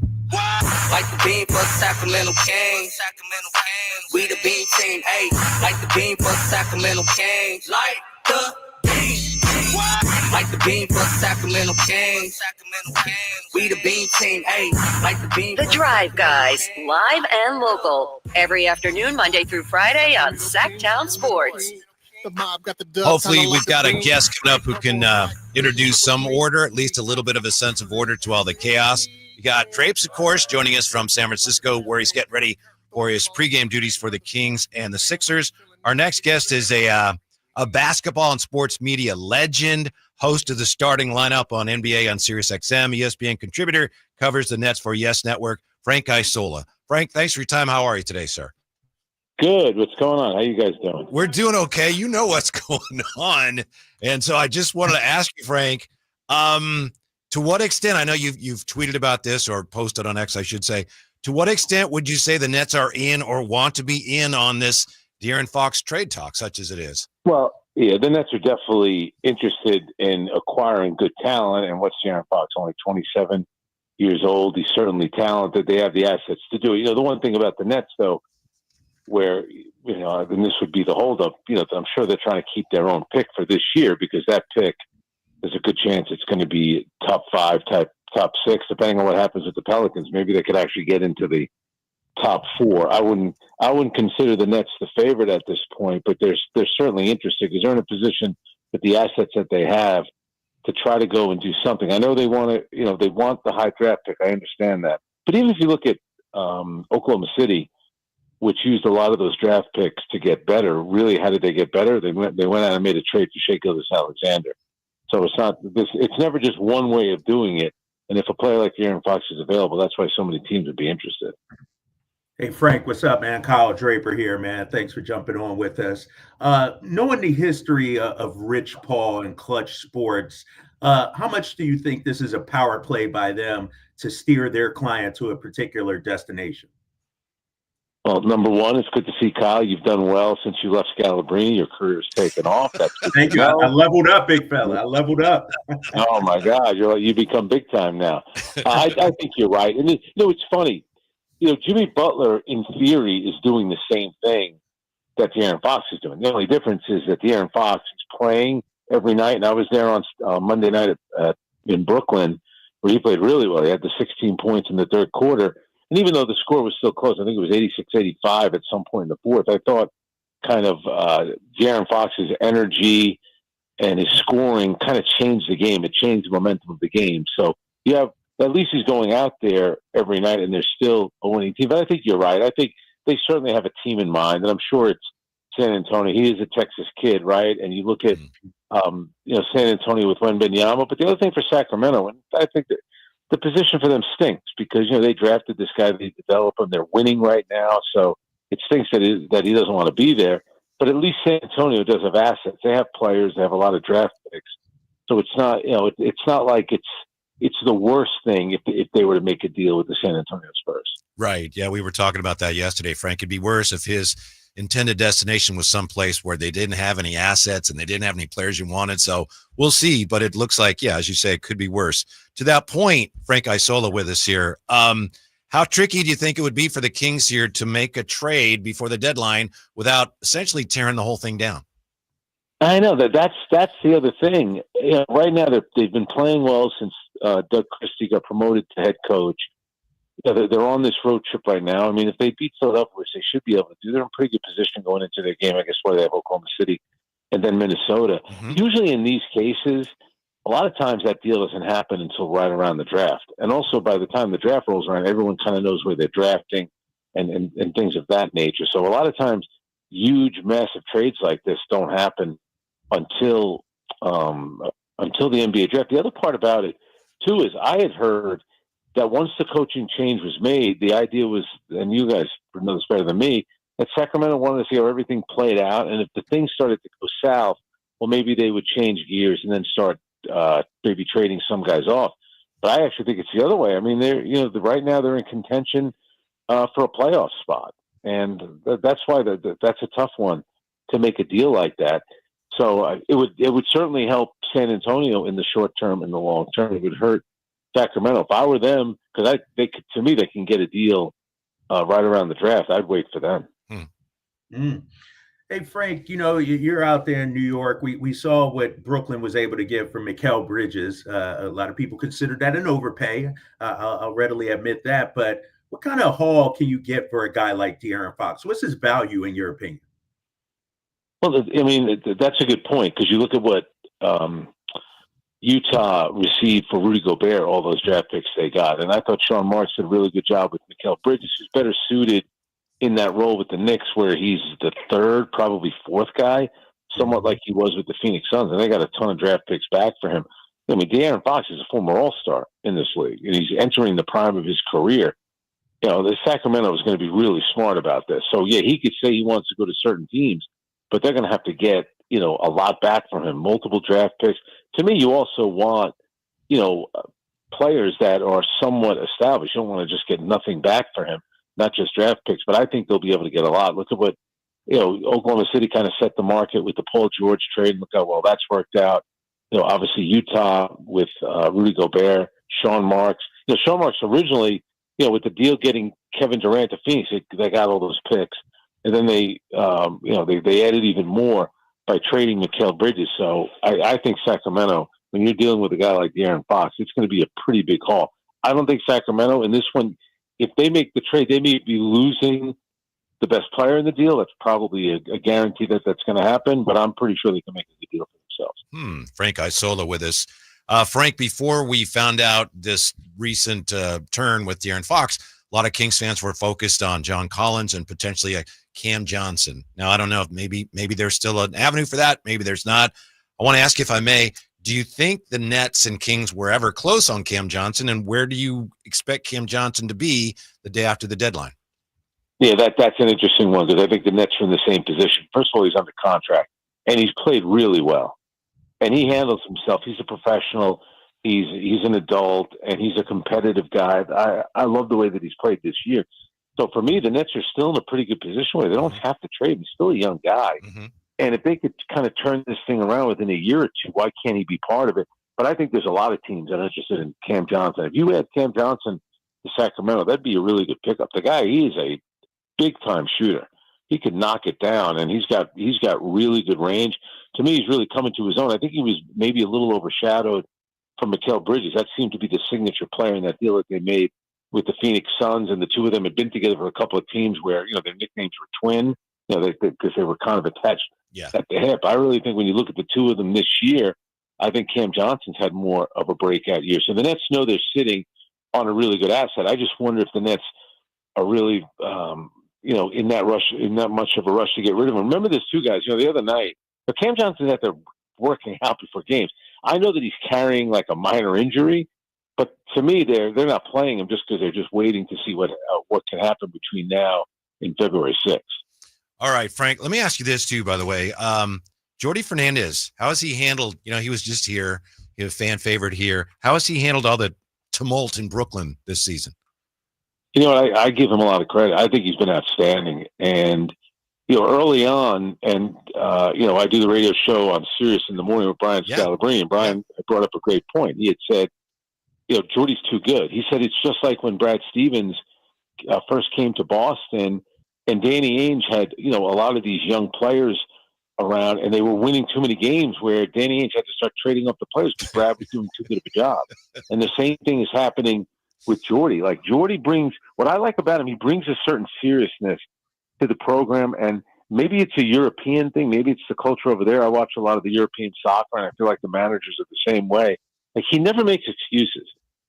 Like the beam for Sacramento Kings. We the beam team. Hey, like the beam for Sacramento Kings. Like the beam. Like the beam for Sacramento Kings. We the beam team. Hey, like the beam. The Drive Guys, live and local, every afternoon, Monday through Friday on Sacktown Sports. Hopefully, we've got a guest coming up who can introduce some order, at least a little bit of a sense of order to all the chaos. We got Drapes, of course, joining us from San Francisco, where he's getting ready for his pregame duties for the Kings and the Sixers. Our next guest is a basketball and sports media legend, host of the starting lineup on NBA on SiriusXM, ESPN contributor, covers the Nets for Yes Network, Frank Isola. Frank, thanks for your time. How are you today, sir? Good. What's going on? How you guys doing? We're doing okay. You know what's going on. And so I just wanted to ask you, Frank, to what extent, I know you've tweeted about this or posted on X, I should say, to what extent would you say the Nets are in or want to be in on this De'Aaron Fox trade talk, such as it is? Well, yeah, the Nets are definitely interested in acquiring good talent. And what's De'Aaron Fox, only 27 years old. He's certainly talented. They have the assets to do it. The one thing about the Nets, though, where, and this would be the holdup, I'm sure they're trying to keep their own pick for this year, because that pick, there's a good chance it's going to be top 5, top 6, depending on what happens with the Pelicans. Maybe they could actually get into the top 4. I wouldn't consider the Nets the favorite at this point, but they're certainly interested, because they're in a position with the assets that they have to try to go and do something. I know they want to, they want the high draft pick. I understand that. But even if you look at Oklahoma City, which used a lot of those draft picks to get better, really, how did they get better? They went out and made a trade for Shai Gilgeous-Alexander. So it's never just one way of doing it. And if a player like De'Aaron Fox is available, that's why so many teams would be interested. Hey, Frank, what's up, man? Kyle Draper here, man. Thanks for jumping on with us. Knowing the history of Rich Paul and Clutch Sports, how much do you think this is a power play by them to steer their client to a particular destination? Well, number one, it's good to see, Kyle. You've done well since you left Scalabrini. Your career's taken off. That's Thank you. I leveled up, big fella. I leveled up. Oh, my God. You become big time now. I think you're right. And, it's funny. Jimmy Butler, in theory, is doing the same thing that De'Aaron Fox is doing. The only difference is that De'Aaron Fox is playing every night. And I was there on Monday night in Brooklyn, where he played really well. He had the 16 points in the third quarter. And even though the score was still close, I think it was 86-85 at some point in the fourth, I thought kind of De'Aaron Fox's energy and his scoring kind of changed the game. It changed the momentum of the game. So you have, at least he's going out there every night, and there's still a winning team. But I think you're right. I think they certainly have a team in mind, and I'm sure it's San Antonio. He is a Texas kid, right? And you look at San Antonio with Wembanyama. But the other thing for Sacramento, and I think that the position for them stinks, because they drafted this guy, they developed him, they're winning right now, so it stinks that he doesn't want to be there. But at least San Antonio does have assets. They have players. They have a lot of draft picks. So it's not it's not like it's the worst thing if they were to make a deal with the San Antonio Spurs. Right. Yeah, we were talking about that yesterday, Frank. It'd be worse if his intended destination was someplace where they didn't have any assets and they didn't have any players you wanted. So we'll see. But it looks like, yeah, as you say, it could be worse. To that point, Frank Isola with us here. How tricky do you think it would be for the Kings here to make a trade before the deadline without essentially tearing the whole thing down? I know that's the other thing. Right now they've been playing well since Doug Christie got promoted to head coach. They're on this road trip right now. I mean, if they beat Philadelphia, which they should be able to do, they're in pretty good position going into their game. I guess where they have Oklahoma City and then Minnesota. Mm-hmm. Usually in these cases, a lot of times that deal doesn't happen until right around the draft. And also by the time the draft rolls around, everyone kind of knows where they're drafting and things of that nature. So a lot of times huge, massive trades like this don't happen until the NBA draft. The other part about it, too, is I had heard that once the coaching change was made, the idea was, and you guys know this better than me, that Sacramento wanted to see how everything played out. And if the things started to go south, well, maybe they would change gears and then start maybe trading some guys off. But I actually think it's the other way. I mean, right now they're in contention for a playoff spot. And that's why that's a tough one to make a deal like that. So it would certainly help San Antonio in the short term and the long term. It would hurt Sacramento. If I were them, because they can get a deal right around the draft, I'd wait for them. Hey, Frank, you're out there in New York. We saw what Brooklyn was able to get from Mikal Bridges. A lot of people consider that an overpay. I'll readily admit that. But what kind of haul can you get for a guy like De'Aaron Fox? What's his value in your opinion? Well, I mean, that's a good point, because you look at what Utah received for Rudy Gobert, all those draft picks they got. And I thought Sean Marks did a really good job with Mikal Bridges, who's better suited in that role with the Knicks, where he's the third, probably fourth guy, somewhat like he was with the Phoenix Suns. And they got a ton of draft picks back for him. I mean, De'Aaron Fox is a former All-Star in this league, and he's entering the prime of his career. The Sacramento is going to be really smart about this. So, yeah, he could say he wants to go to certain teams, but they're going to have to get, a lot back from him, multiple draft picks. To me, you also want, players that are somewhat established. You don't want to just get nothing back for him, not just draft picks, but I think they'll be able to get a lot. Look at what, Oklahoma City kind of set the market with the Paul George trade. Look how well that's worked out. Obviously Utah with Rudy Gobert, Sean Marks. Sharmark's originally, with the deal getting Kevin Durant to Phoenix, they got all those picks, and then they added even more by trading Mikal Bridges. So I think Sacramento, when you're dealing with a guy like De'Aaron Fox, it's going to be a pretty big haul. I don't think Sacramento in this one, if they make the trade, they may be losing the best player in the deal. That's probably a guarantee that's going to happen, but I'm pretty sure they can make a good deal for themselves. Frank Isola with us. Frank, before we found out this recent turn with De'Aaron Fox, a lot of Kings fans were focused on John Collins and potentially Cam Johnson. Now, I don't know if maybe there's still an avenue for that. Maybe there's not. I want to ask you, if I may, do you think the Nets and Kings were ever close on Cam Johnson, and where do you expect Cam Johnson to be the day after the deadline? Yeah, that's an interesting one, because I think the Nets are in the same position. First of all, he's under contract, and he's played really well. And he handles himself. He's a professional. He's an adult, and he's a competitive guy. I love the way that he's played this year. So for me, the Nets are still in a pretty good position where they don't have to trade him. He's still a young guy. And if they could kind of turn this thing around within a year or two, why can't he be part of it? But I think there's a lot of teams that are interested in Cam Johnson. If you add Cam Johnson to Sacramento, that'd be a really good pickup. The guy, he is a big-time shooter. He could knock it down, and he's got really good range. To me, he's really coming to his own. I think he was maybe a little overshadowed from Mikal Bridges. That seemed to be the signature player in that deal that they made with the Phoenix Suns, and the two of them had been together for a couple of teams where their nicknames were twin, because they were kind of attached at the hip. I really think when you look at the two of them this year, I think Cam Johnson's had more of a breakout year. So the Nets know they're sitting on a really good asset. I just wonder if the Nets are really in that much of a rush to get rid of him. Remember this too, guys. The other night, but Cam Johnson's out there working out before games. I know that he's carrying like a minor injury, but to me, they're not playing him just because they're just waiting to see what can happen between now and February 6th. All right, Frank, let me ask you this too, by the way. Jordy Fernandez, how has he handled, he was just here, he was a fan favorite here. How has he handled all the tumult in Brooklyn this season? I give him a lot of credit. I think he's been outstanding. And, early on, and, I do the radio show on Sirius in the Morning with Brian Scalabrine, and Brian brought up a great point. He had said, Jordy's too good. He said it's just like when Brad Stevens first came to Boston, and Danny Ainge had, a lot of these young players around, and they were winning too many games where Danny Ainge had to start trading up the players because Brad was doing too good of a job. And the same thing is happening with Jordy. Like, Jordy brings, what I like about him, he brings a certain seriousness to the program, and maybe it's a European thing. Maybe it's the culture over there. I watch a lot of the European soccer, and I feel like the managers are the same way. Like, he never makes excuses.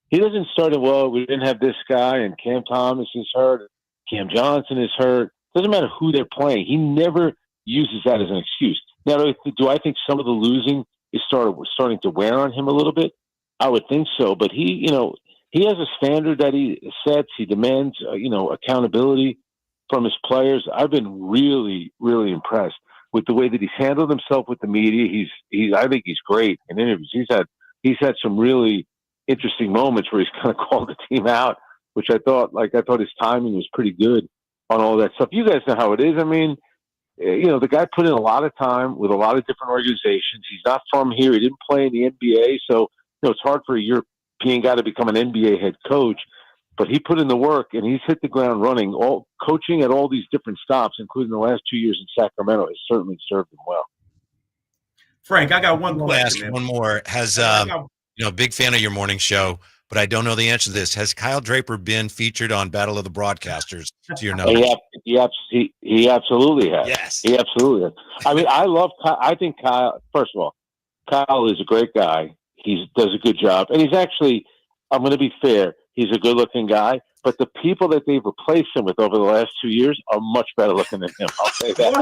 He doesn't start we didn't have this guy, and Cam Thomas is hurt, Cam Johnson is hurt. Doesn't matter who they're playing. He never uses that as an excuse. Now, do I think some of the losing is starting to wear on him a little bit? I would think so, but he has a standard that he sets. He demands, accountability from his players. I've been really, really impressed with the way that he's handled himself with the media. I think he's great in interviews. He's had some really interesting moments where he's kind of called the team out, which I thought his timing was pretty good on all that stuff. You guys know how it is. I mean, the guy put in a lot of time with a lot of different organizations. He's not from here. He didn't play in the NBA, so it's hard for a European guy to become an NBA head coach. But he put in the work, and he's hit the ground running. All coaching at all these different stops, including the last 2 years in Sacramento, has certainly served him well. Frank, I got one question. Ask one more. Has big fan of your morning show, but I don't know the answer to this. Has Kyle Draper been featured on Battle of the Broadcasters, to your knowledge? He absolutely has. Yes. He absolutely has. I mean, I think Kyle, first of all, Kyle is a great guy. He does a good job. And he's actually, I'm going to be fair, he's a good-looking guy. But the people that they've replaced him with over the last 2 years are much better looking than him. I'll say that.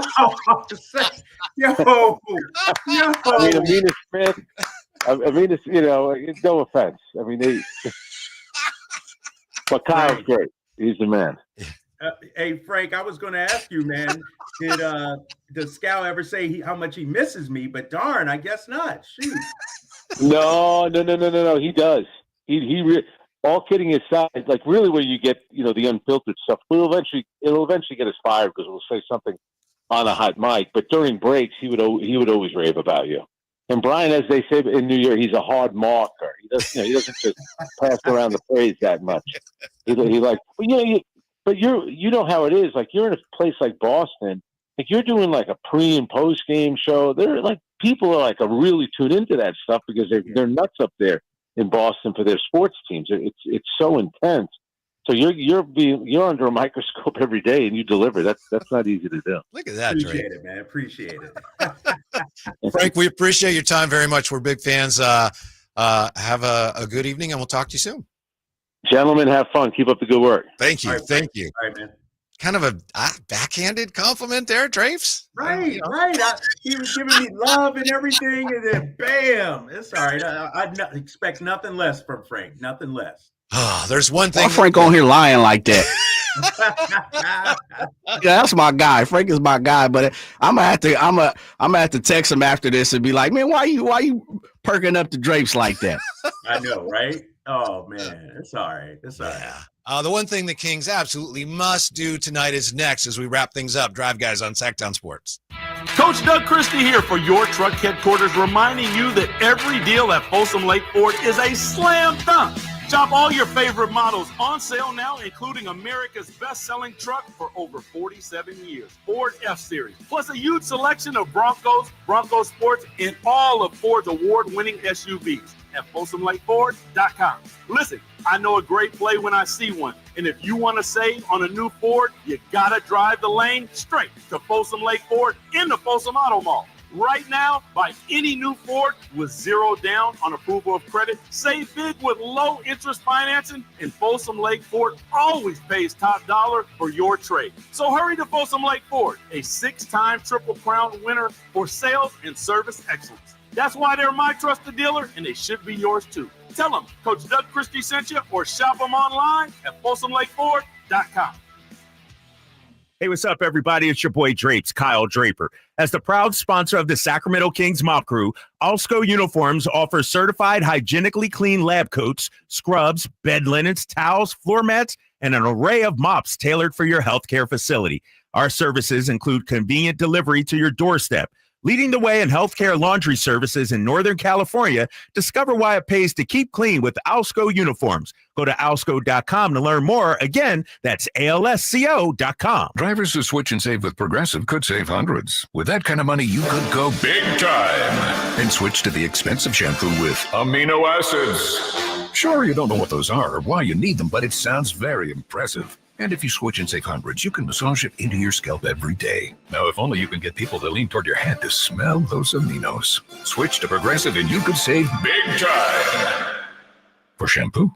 Yo. I mean, Amina Smith. No offense. I mean, but Kyle's great. He's the man. Hey, Frank, I was going to ask you, man, does Scal ever say how much he misses me? But darn, I guess not. Shoot. No. He does. He all kidding aside, like really where you get, the unfiltered stuff, it'll eventually get us fired because we'll say something on a hot mic. But during breaks, he would always rave about you. And Brian, as they say in New York, he's a hard marker. He doesn't just pass around the phrase that much. He like, but you know how it is. Like you're in a place like Boston, like you're doing like a pre and post game show. They're like people are really tuned into that stuff because they're nuts up there in Boston for their sports teams. It's so intense. So you're under a microscope every day, and you deliver. That's not easy to do. Look at that, Appreciate Drake. it, man. Appreciate it. Frank, we appreciate your time very much. We're big fans. Have a good evening, and we'll talk to you soon. Gentlemen, have fun. Keep up the good work. Thank you. Thank you. All right, man. Kind of a backhanded compliment there, Drapes. Right. He was giving me love and everything, and then bam! It's all right. I expect nothing less from Frank. Nothing less. There's one thing. Why Frank on here lying like that? Yeah, that's my guy. Frank is my guy, but I'm gonna have to text him after this and be like, man, why you perking up the drapes like that? I know, right? Oh man, it's all right. It's all right. The one thing the Kings absolutely must do tonight is next as we wrap things up. Drive Guys on Sacktown Sports. Coach Doug Christie here for your truck headquarters, reminding you that every deal at Folsom Lake Ford is a slam dunk. Shop all your favorite models on sale now, including America's best-selling truck for over 47 years, Ford F-Series, plus a huge selection of Broncos, Bronco Sports, and all of Ford's award-winning SUVs at FolsomLakeFord.com. Listen, I know a great play when I see one, and if you want to save on a new Ford, you got to drive the lane straight to Folsom Lake Ford in the Folsom Auto Mall. Right now, buy any new Ford with zero down on approval of credit. Save big with low interest financing, and Folsom Lake Ford always pays top dollar for your trade. So hurry to Folsom Lake Ford, a 6-time Triple Crown winner for sales and service excellence. That's why they're my trusted dealer, and they should be yours too. Tell them Coach Doug Christie sent you, or shop them online at FolsomLakeFord.com. Hey, what's up, everybody? It's your boy Drapes, Kyle Draper. As the proud sponsor of the Sacramento Kings Mop Crew, Alsco Uniforms offers certified hygienically clean lab coats, scrubs, bed linens, towels, floor mats, and an array of mops tailored for your healthcare facility. Our services include convenient delivery to your doorstep. Leading the way in healthcare laundry services in Northern California, discover why it pays to keep clean with Alsco Uniforms. Go to alsco.com to learn more. Again, that's ALSCO.com. Drivers who switch and save with Progressive could save hundreds. With that kind of money, you could go big time and switch to the expensive shampoo with amino acids. Sure, you don't know what those are or why you need them, but it sounds very impressive. And if you switch and save hundreds, you can massage it into your scalp every day. Now, if only you can get people to lean toward your head to smell those aminos. Switch to Progressive and you could save big time. For shampoo,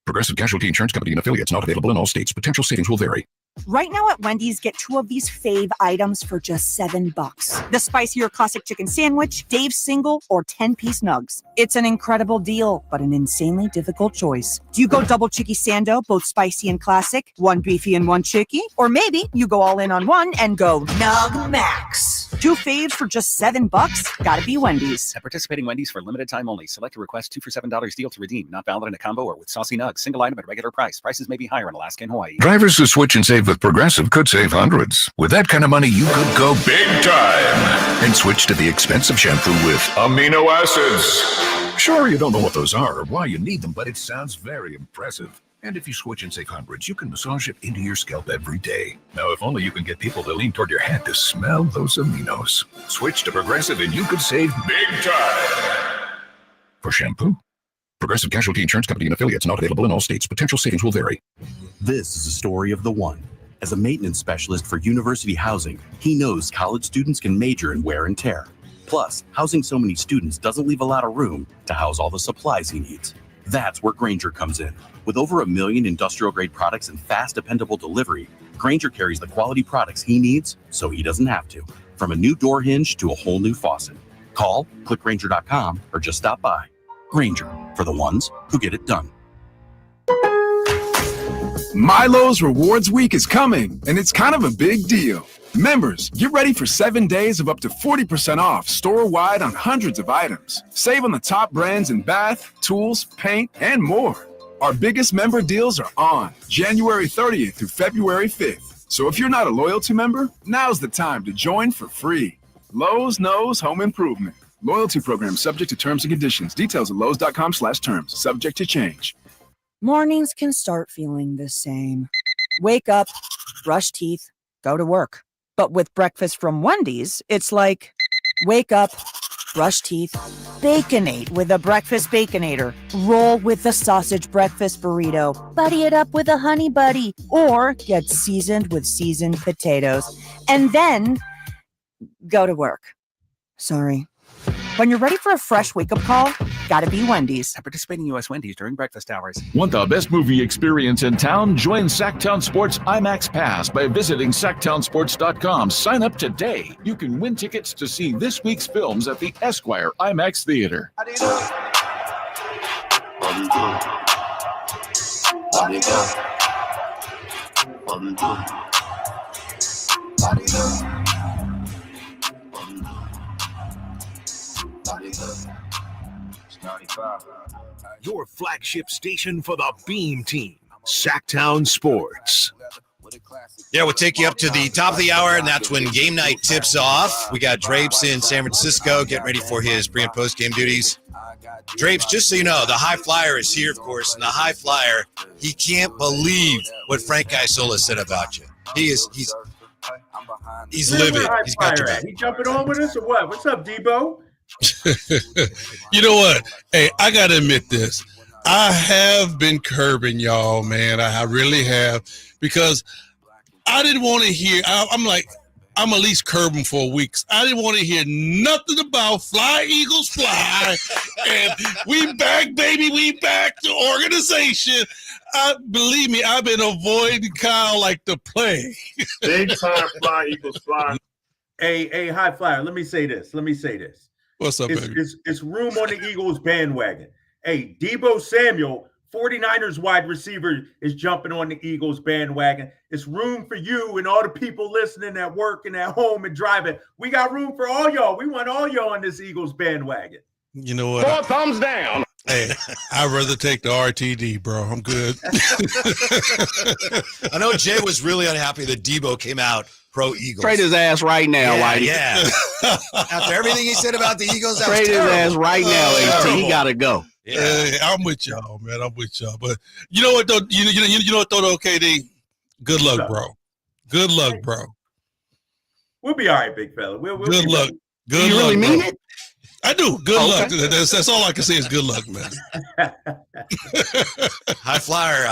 Progressive Casualty Insurance Company and affiliates, not available in all states. Potential savings will vary. Right now at Wendy's, get 2 of these fave items for just $7. The spicier classic chicken sandwich, Dave's single, or 10-piece nugs. It's an incredible deal, but an insanely difficult choice. Do you go double chicky sando, both spicy and classic, 1 beefy and 1 chicky? Or maybe you go all in on one and go Nug Max. 2 faves for just $7? Gotta be Wendy's. At participating Wendy's for limited time only. Select a request 2 for $7 deal to redeem. Not valid in a combo or with saucy nugs. Single item at regular price. Prices may be higher in Alaska and Hawaii. Drivers who switch and save with Progressive could save hundreds. With that kind of money, you could go big time and switch to the expensive shampoo with amino acids. Sure, you don't know what those are or why you need them, but it sounds very impressive. And if you switch and save hundreds, you can massage it into your scalp every day. Now, if only you can get people to lean toward your head to smell those aminos. Switch to Progressive and you could save big time. For shampoo, Progressive Casualty Insurance Company and affiliates, not available in all states. Potential savings will vary. This is the story of the one. As a maintenance specialist for university housing, he knows college students can major in wear and tear. Plus, housing so many students doesn't leave a lot of room to house all the supplies he needs. That's where Grainger comes in. With over 1 million industrial-grade products and fast, dependable delivery, Grainger carries the quality products he needs so he doesn't have to. From a new door hinge to a whole new faucet. Call, click Grainger.com, or just stop by. Grainger, for the ones who get it done. Milo's Rewards Week is coming, and it's kind of a big deal. Members, get ready for 7 days of up to 40% off store-wide on hundreds of items. Save on the top brands in bath, tools, paint, and more. Our biggest member deals are on January 30th through February 5th. So if you're not a loyalty member, now's the time to join for free. Lowe's knows home improvement. Loyalty program subject to terms and conditions. Details at Lowe's.com/terms. Subject to change. Mornings can start feeling the same. Wake up, brush teeth, go to work. But with breakfast from Wendy's, it's like, wake up, brush teeth, Baconate with a breakfast Baconator. Roll with the sausage breakfast burrito. Buddy it up with a honey buddy. Or get seasoned with seasoned potatoes. And then go to work. Sorry. When you're ready for a fresh wake-up call, gotta be Wendy's. At participating U.S. Wendy's during breakfast hours. Want the best movie experience in town? Join Sacktown Sports IMAX Pass by visiting sacktownsports.com. Sign up today. You can win tickets to see this week's films at the Esquire IMAX Theater. Your flagship station for the Beam Team, Sacktown Sports. Yeah, we'll take you up to the top of the hour, and that's when game night tips off. We got Drapes in San Francisco getting ready for his pre- and post-game duties. Drapes, just so you know, the High Flyer is here, of course, and the High Flyer, he can't believe what Frank Isola said about you. He's livid. He's got your back. He jumping on with us or what? What's up, Debo? You know what? Hey, I got to admit this. I have been curbing y'all, man. I really have, because I didn't want to hear. I'm at least curbing for weeks. I didn't want to hear nothing about Fly Eagles Fly. And we back, baby. We back to organization. Believe me, I've been avoiding Kyle like the plague. Big time Fly Eagles Fly. Hey, High Flyer, let me say this. What's up, baby? It's room on the Eagles bandwagon. Hey, Debo Samuel, 49ers wide receiver, is jumping on the Eagles bandwagon. It's room for you and all the people listening at work and at home and driving. We got room for all y'all. We want all y'all on this Eagles bandwagon. You know what? 4 thumbs down. Hey, I'd rather take the RTD, bro. I'm good. I know Jay was really unhappy that Debo came out pro-Eagles. Trade his ass right now, Whitey. Yeah. After everything he said about the Eagles, trade his ass right now, AT. He got to go. Yeah. Hey, I'm with y'all, man. I'm with y'all. But you know what, though? You know what, though, KD? Good luck, bro. Good luck, bro. We'll be all right, big fella. We'll good be luck. ready. Good you luck, really mean bro. it? I do. Good luck. That's all I can say is good luck, man. High Flyer,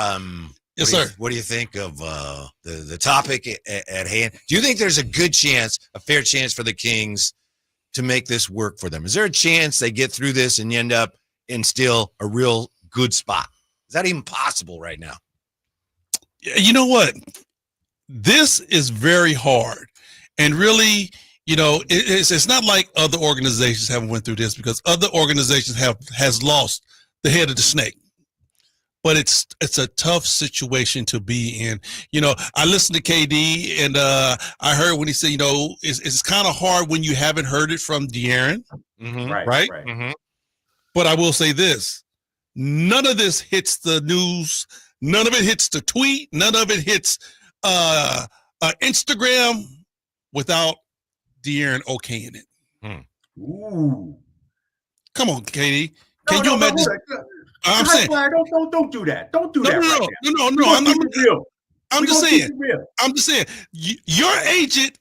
yes, sir. What do you think of the topic at hand? Do you think there's a good chance, a fair chance for the Kings to make this work for them? Is there a chance they get through this and you end up in still a real good spot? Is that even possible right now? You know what? This is very hard. And really, you know, it's not like other organizations haven't went through this, because other organizations has lost the head of the snake. But it's a tough situation to be in. You know, I listened to KD, and I heard when he said, you know, it's kind of hard when you haven't heard it from De'Aaron, right? Mm-hmm. But I will say this: none of this hits the news. None of it hits the tweet. None of it hits Instagram without De'Aaron okaying it. Ooh. Come on, KD. Can you imagine? I'm saying, don't do that. Don't do that. No. I'm just saying. Your agent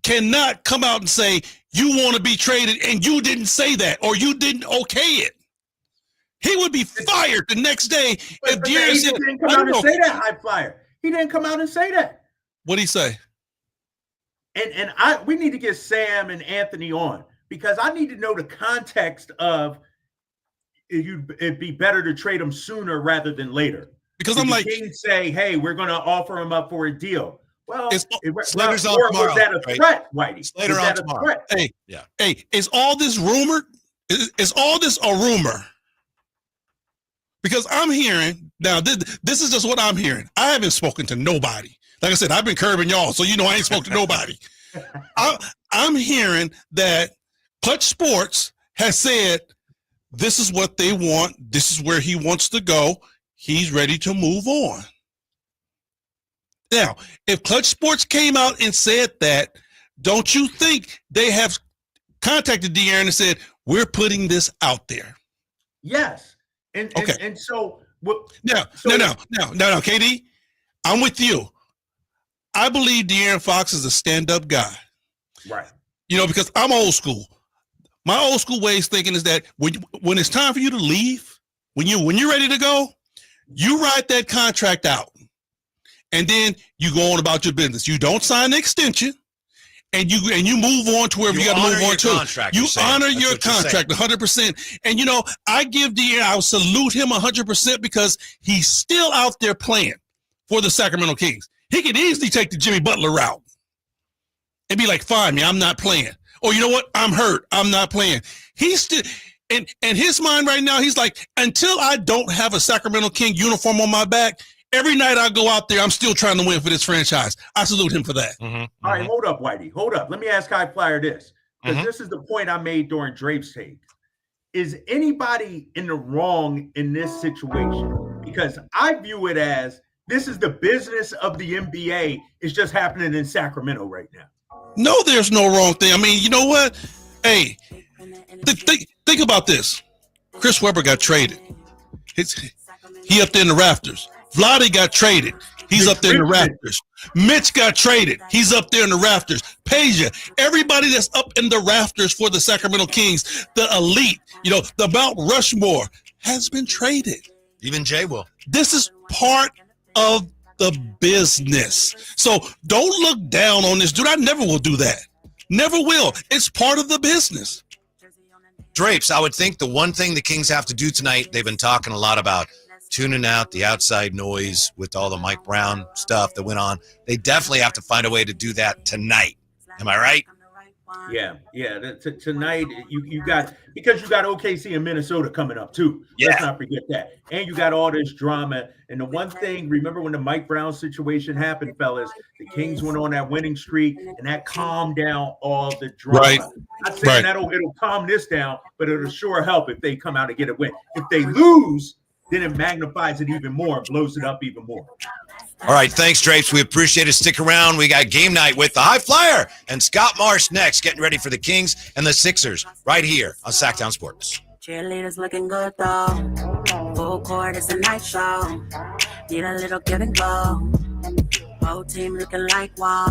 cannot come out and say you want to be traded and you didn't say that, or you didn't okay it. He would be fired the next day if De'Aaron said, didn't come out and say that, High Flyer. He didn't come out and say that. What'd he say? And we need to get Sam and Anthony on, because I need to know the context of it'd be better to trade him sooner rather than later. Because I'm like, Kings say, hey, we're going to offer him up for a deal. Well, Slater's on was tomorrow, that a threat, Whitey? Slater was on that tomorrow. a threat? Hey, hey, is all this rumored? Is all this a rumor? Because I'm hearing now. This is just what I'm hearing. I haven't spoken to nobody. Like I said, I've been curbing y'all, so you know I ain't spoken to nobody. I'm hearing that Clutch Sports has said this is what they want. This is where he wants to go. He's ready to move on. Now, if Clutch Sports came out and said that, don't you think they have contacted De'Aaron and said, we're putting this out there. Yes. And so no, KD, I'm with you. I believe De'Aaron Fox is a stand-up guy. Right. You know, because I'm old school. My old school ways thinking is that when it's time for you to leave, when you're ready to go, you write that contract out. And then you go on about your business. You don't sign an extension. And you move on to wherever you got to move on to. You honor your contract 100%. And, you know, I give De'Aaron, I salute him 100% because he's still out there playing for the Sacramento Kings. He could easily take the Jimmy Butler route and be like, fine, man, I'm not playing. Or you know what? I'm hurt. I'm not playing. He's still, and his mind right now, he's like, until I don't have a Sacramento King uniform on my back, every night I go out there, I'm still trying to win for this franchise. I salute him for that. All right, hold up, Whitey. Hold up. Let me ask High Flyer this, because this is the point I made during Drape's take. Is anybody in the wrong in this situation? Because I view it as this is the business of the NBA. It's just happening in Sacramento right now. No, there's no wrong thing. I mean, you know what? Hey, think about this. Chris Webber got traded. He up there in the rafters. Vlade got traded. He's up there in the rafters. Mitch got traded. He's up there in the rafters. Peja, everybody that's up in the rafters for the Sacramento Kings, the elite, you know, the Mount Rushmore has been traded. Even Jay will. This is part of the business. So don't look down on this dude. I never will do that. Never will. It's part of the business. Drapes, I would think the one thing the Kings have to do tonight, they've been talking a lot about tuning out the outside noise with all the Mike Brown stuff that went on. They definitely have to find a way to do that tonight. Am I right? Yeah. Tonight you got, because you got OKC and Minnesota coming up too. Yeah. Let's not forget that. And you got all this drama. And the one thing, remember when the Mike Brown situation happened, fellas, the Kings went on that winning streak, and that calmed down all the drama. Right. Not saying it'll calm this down, but it'll sure help if they come out and get a win. If they lose, then it magnifies it even more and blows it up even more. All right, thanks, Drapes. We appreciate it. Stick around. We got game night with the High Flyer and Scott Marsh next, getting ready for the Kings and the Sixers right here on Sacktown Sports. Cheerleaders looking good, though. Full court, it's a night show. Need a little give and go. Whole team looking like wow.